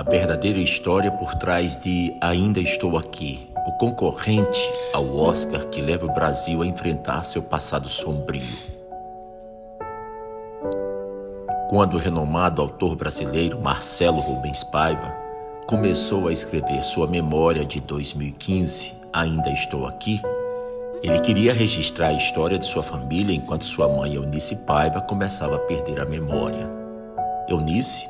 A verdadeira história por trás de Ainda Estou Aqui, o concorrente ao Oscar que leva o Brasil a enfrentar seu passado sombrio. Quando o renomado autor brasileiro Marcelo Rubens Paiva começou a escrever sua memória de 2015, Ainda Estou Aqui, ele queria registrar a história de sua família enquanto sua mãe Eunice Paiva começava a perder a memória. Eunice,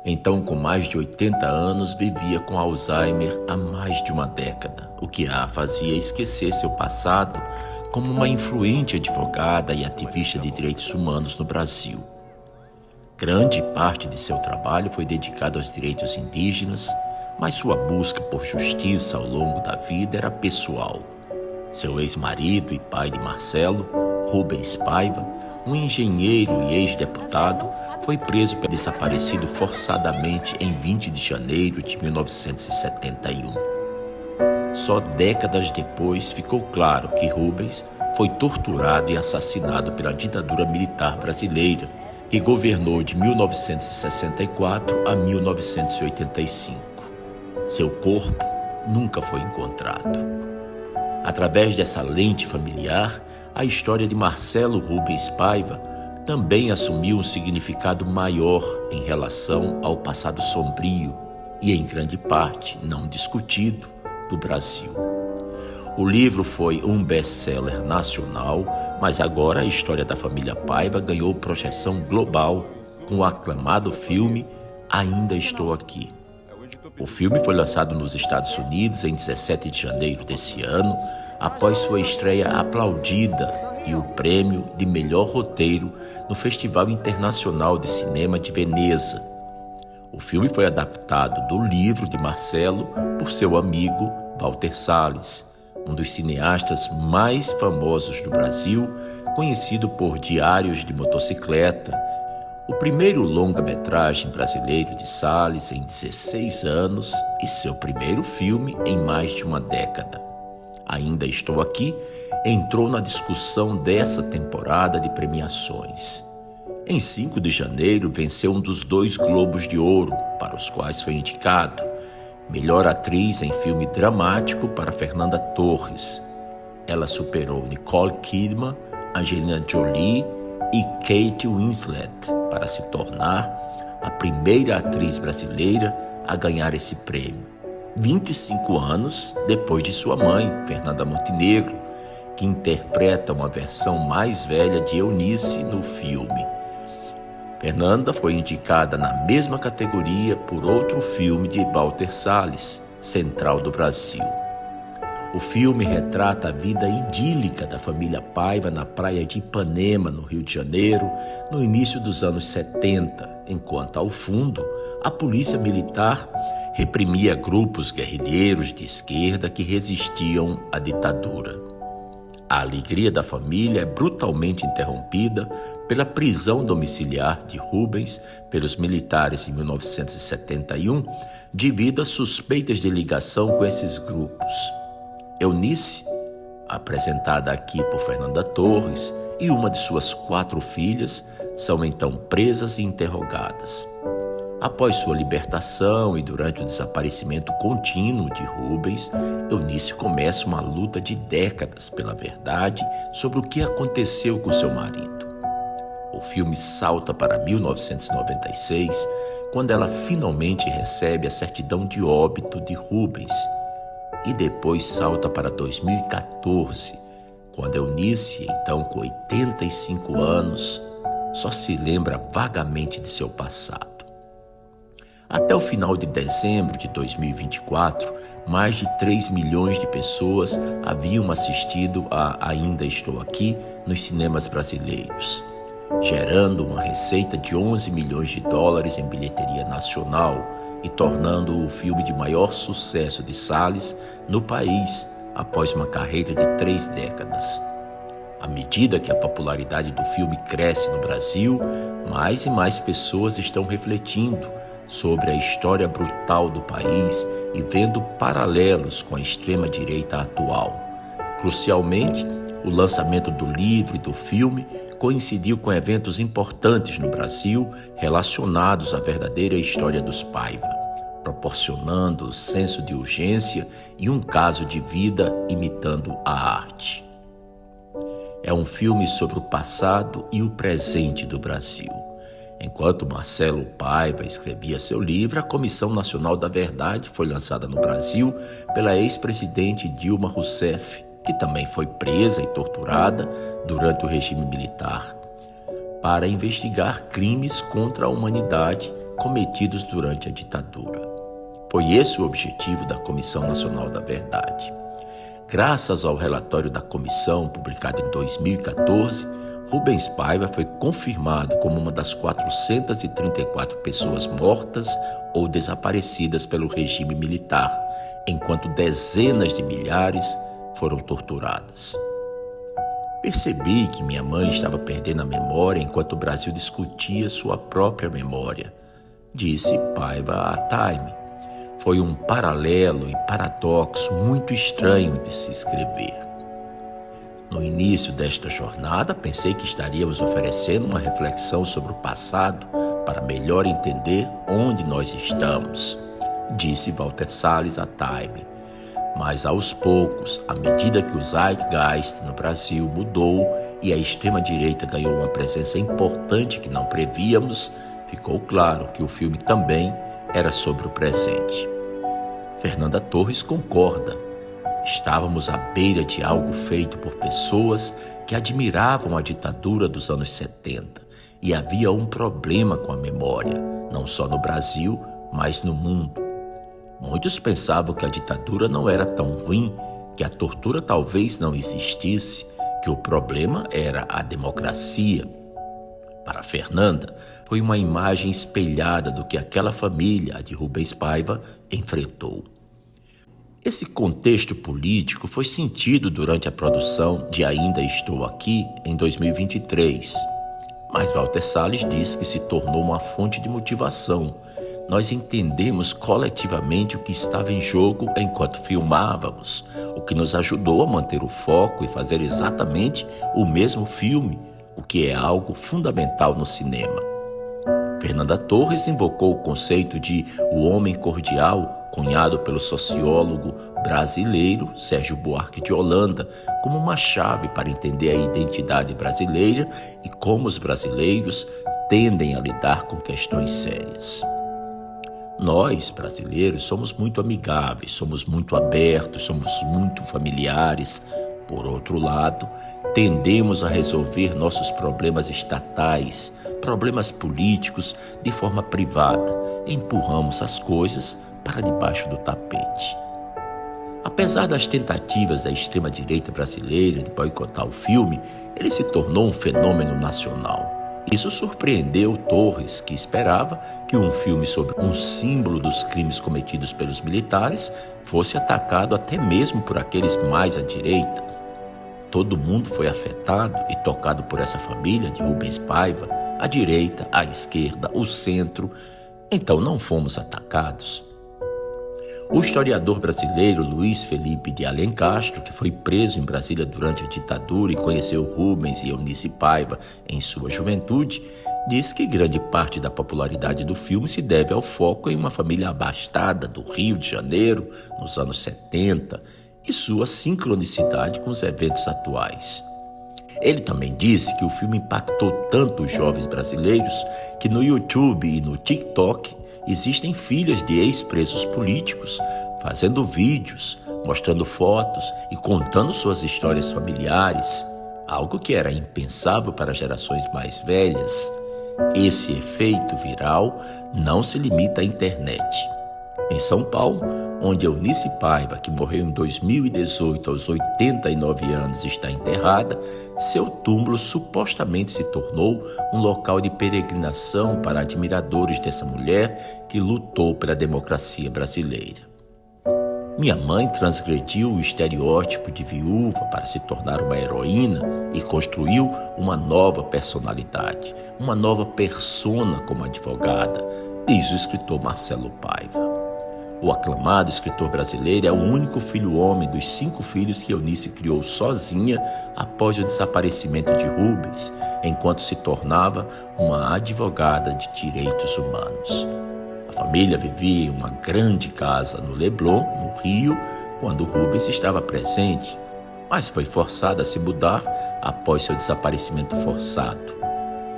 então com mais de 80 anos, vivia com Alzheimer há mais de uma década, o que a fazia esquecer seu passado como uma influente advogada e ativista de direitos humanos no Brasil. Grande parte de seu trabalho foi dedicado aos direitos indígenas, mas sua busca por justiça ao longo da vida era pessoal. Seu ex-marido e pai de Marcelo, Rubens Paiva, um engenheiro e ex-deputado, foi preso e desaparecido forçadamente em 20 de janeiro de 1971. Só décadas depois ficou claro que Rubens foi torturado e assassinado pela ditadura militar brasileira, que governou de 1964 a 1985. Seu corpo nunca foi encontrado. Através dessa lente familiar, a história de Marcelo Rubens Paiva também assumiu um significado maior em relação ao passado sombrio e, em grande parte, não discutido, do Brasil. O livro foi um best-seller nacional, mas agora a história da família Paiva ganhou projeção global com o aclamado filme Ainda Estou Aqui. O filme foi lançado nos Estados Unidos em 17 de janeiro desse ano, após sua estreia aplaudida e o prêmio de melhor roteiro no Festival Internacional de Cinema de Veneza. O filme foi adaptado do livro de Marcelo por seu amigo Walter Salles, um dos cineastas mais famosos do Brasil, conhecido por Diários de Motocicleta, o primeiro longa-metragem brasileiro de Salles em 16 anos e seu primeiro filme em mais de uma década. Ainda Estou Aqui entrou na discussão dessa temporada de premiações. Em 5 de janeiro, venceu um dos 2 Globos de Ouro, para os quais foi indicado. Melhor atriz em filme dramático para Fernanda Torres. Ela superou Nicole Kidman, Angelina Jolie e Kate Winslet para se tornar a primeira atriz brasileira a ganhar esse prêmio. 25 anos depois de sua mãe, Fernanda Montenegro, que interpreta uma versão mais velha de Eunice no filme. Fernanda foi indicada na mesma categoria por outro filme de Walter Salles, Central do Brasil. O filme retrata a vida idílica da família Paiva na praia de Ipanema, no Rio de Janeiro, no início dos anos 70, enquanto ao fundo a polícia militar reprimia grupos guerrilheiros de esquerda que resistiam à ditadura. A alegria da família é brutalmente interrompida pela prisão domiciliar de Rubens pelos militares em 1971, devido a suspeitas de ligação com esses grupos. Eunice, apresentada aqui por Fernanda Torres, e uma de suas 4 filhas são então presas e interrogadas. Após sua libertação e durante o desaparecimento contínuo de Rubens, Eunice começa uma luta de décadas pela verdade sobre o que aconteceu com seu marido. O filme salta para 1996, quando ela finalmente recebe a certidão de óbito de Rubens, e depois salta para 2014, quando Eunice, então com 85 anos, só se lembra vagamente de seu passado. Até o final de dezembro de 2024, mais de 3 milhões de pessoas haviam assistido a Ainda Estou Aqui nos cinemas brasileiros, gerando uma receita de 11 milhões de dólares em bilheteria nacional e tornando o filme de maior sucesso de Salles no país após uma carreira de 3 décadas. À medida que a popularidade do filme cresce no Brasil, mais e mais pessoas estão refletindo sobre a história brutal do país e vendo paralelos com a extrema-direita atual. Crucialmente, o lançamento do livro e do filme coincidiu com eventos importantes no Brasil relacionados à verdadeira história dos Paiva. proporcionando senso de urgência e um caso de vida imitando a arte. É um filme sobre o passado e o presente do Brasil. Enquanto Marcelo Paiva escrevia seu livro, a Comissão Nacional da Verdade foi lançada no Brasil pela ex-presidente Dilma Rousseff, que também foi presa e torturada durante o regime militar, para investigar crimes contra a humanidade cometidos durante a ditadura. Foi esse o objetivo da Comissão Nacional da Verdade. Graças ao relatório da comissão, publicado em 2014, Rubens Paiva foi confirmado como uma das 434 pessoas mortas ou desaparecidas pelo regime militar, enquanto dezenas de milhares foram torturadas. Percebi que minha mãe estava perdendo a memória enquanto o Brasil discutia sua própria memória, disse Paiva à Time. Foi um paralelo e paradoxo muito estranho de se escrever. No início desta jornada, pensei que estaríamos oferecendo uma reflexão sobre o passado para melhor entender onde nós estamos, disse Walter Salles à Time. Mas aos poucos, à medida que o Zeitgeist no Brasil mudou e a extrema-direita ganhou uma presença importante que não prevíamos, ficou claro que o filme também era sobre o presente. Fernanda Torres concorda. Estávamos à beira de algo feito por pessoas que admiravam a ditadura dos anos 70 e havia um problema com a memória, não só no Brasil, mas no mundo. Muitos pensavam que a ditadura não era tão ruim, que a tortura talvez não existisse, que o problema era a democracia. Para Fernanda, foi uma imagem espelhada do que aquela família, a de Rubens Paiva, enfrentou. Esse contexto político foi sentido durante a produção de Ainda Estou Aqui, em 2023. Mas Walter Salles diz que se tornou uma fonte de motivação. Nós entendemos coletivamente o que estava em jogo enquanto filmávamos, o que nos ajudou a manter o foco e fazer exatamente o mesmo filme, o que é algo fundamental no cinema. Fernanda Torres invocou o conceito de o homem cordial, cunhado pelo sociólogo brasileiro Sérgio Buarque de Holanda, como uma chave para entender a identidade brasileira e como os brasileiros tendem a lidar com questões sérias. Nós, brasileiros, somos muito amigáveis, somos muito abertos, somos muito familiares. Por outro lado, tendemos a resolver nossos problemas estatais, problemas políticos, de forma privada. Empurramos as coisas para debaixo do tapete. Apesar das tentativas da extrema-direita brasileira de boicotar o filme, ele se tornou um fenômeno nacional. Isso surpreendeu Torres, que esperava que um filme sobre um símbolo dos crimes cometidos pelos militares fosse atacado até mesmo por aqueles mais à direita. Todo mundo foi afetado e tocado por essa família de Rubens Paiva, a direita, a esquerda, o centro. Então não fomos atacados. O historiador brasileiro Luiz Felipe de Alencastro, que foi preso em Brasília durante a ditadura e conheceu Rubens e Eunice Paiva em sua juventude, diz que grande parte da popularidade do filme se deve ao foco em uma família abastada do Rio de Janeiro, nos anos 70, e sua sincronicidade com os eventos atuais. Ele também disse que o filme impactou tanto os jovens brasileiros que no YouTube e no TikTok existem filhas de ex-presos políticos fazendo vídeos, mostrando fotos e contando suas histórias familiares, algo que era impensável para gerações mais velhas. Esse efeito viral não se limita à internet. Em São Paulo, onde Eunice Paiva, que morreu em 2018 aos 89 anos, está enterrada, seu túmulo supostamente se tornou um local de peregrinação para admiradores dessa mulher que lutou pela democracia brasileira. Minha mãe transgrediu o estereótipo de viúva para se tornar uma heroína e construiu uma nova personalidade, uma nova persona como advogada, diz o escritor Marcelo Paiva. O aclamado escritor brasileiro é o único filho homem dos 5 filhos que Eunice criou sozinha após o desaparecimento de Rubens, enquanto se tornava uma advogada de direitos humanos. A A família vivia em uma grande casa no Leblon, no Rio, quando Rubens estava presente, mas foi forçado a se mudar após seu desaparecimento forçado.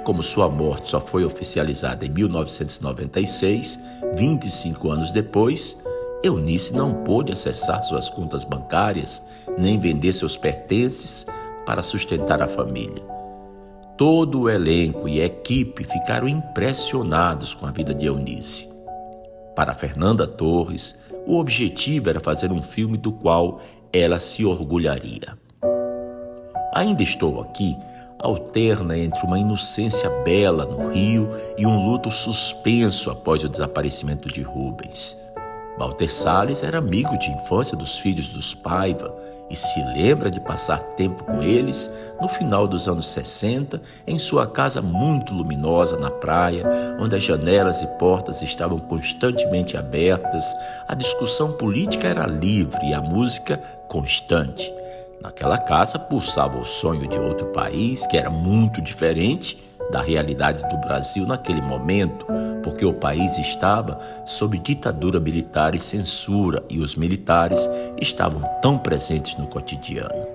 Como sua morte só foi oficializada em 1996, 25 anos depois, Eunice não pôde acessar suas contas bancárias nem vender seus pertences para sustentar a família. Todo o elenco e a equipe ficaram impressionados com a vida de Eunice. Para Fernanda Torres, o objetivo era fazer um filme do qual ela se orgulharia. Ainda Estou Aqui alterna entre uma inocência bela no Rio e um luto suspenso após o desaparecimento de Rubens. Walter Salles era amigo de infância dos filhos dos Paiva e se lembra de passar tempo com eles no final dos anos 60 em sua casa muito luminosa na praia, onde as janelas e portas estavam constantemente abertas, a discussão política era livre e a música constante. Naquela casa pulsava o sonho de outro país que era muito diferente da realidade do Brasil naquele momento, porque o país estava sob ditadura militar e censura e os militares estavam tão presentes no cotidiano.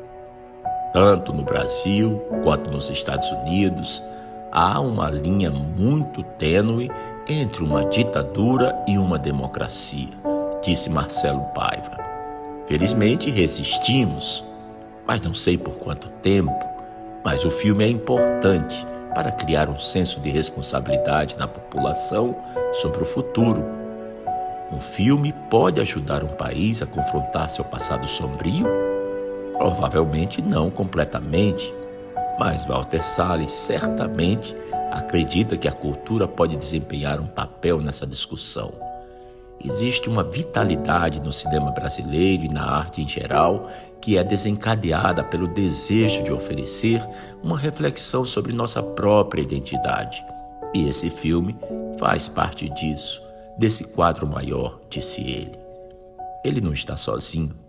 Tanto no Brasil quanto nos Estados Unidos, há uma linha muito tênue entre uma ditadura e uma democracia, disse Marcelo Paiva. Felizmente resistimos, mas não sei por quanto tempo, mas o filme é importante para criar um senso de responsabilidade na população sobre o futuro. Um filme pode ajudar um país a confrontar seu passado sombrio? Provavelmente não completamente, mas Walter Salles certamente acredita que a cultura pode desempenhar um papel nessa discussão. Existe uma vitalidade no cinema brasileiro e na arte em geral que é desencadeada pelo desejo de oferecer uma reflexão sobre nossa própria identidade. E esse filme faz parte disso, desse quadro maior, disse ele. Ele não está sozinho.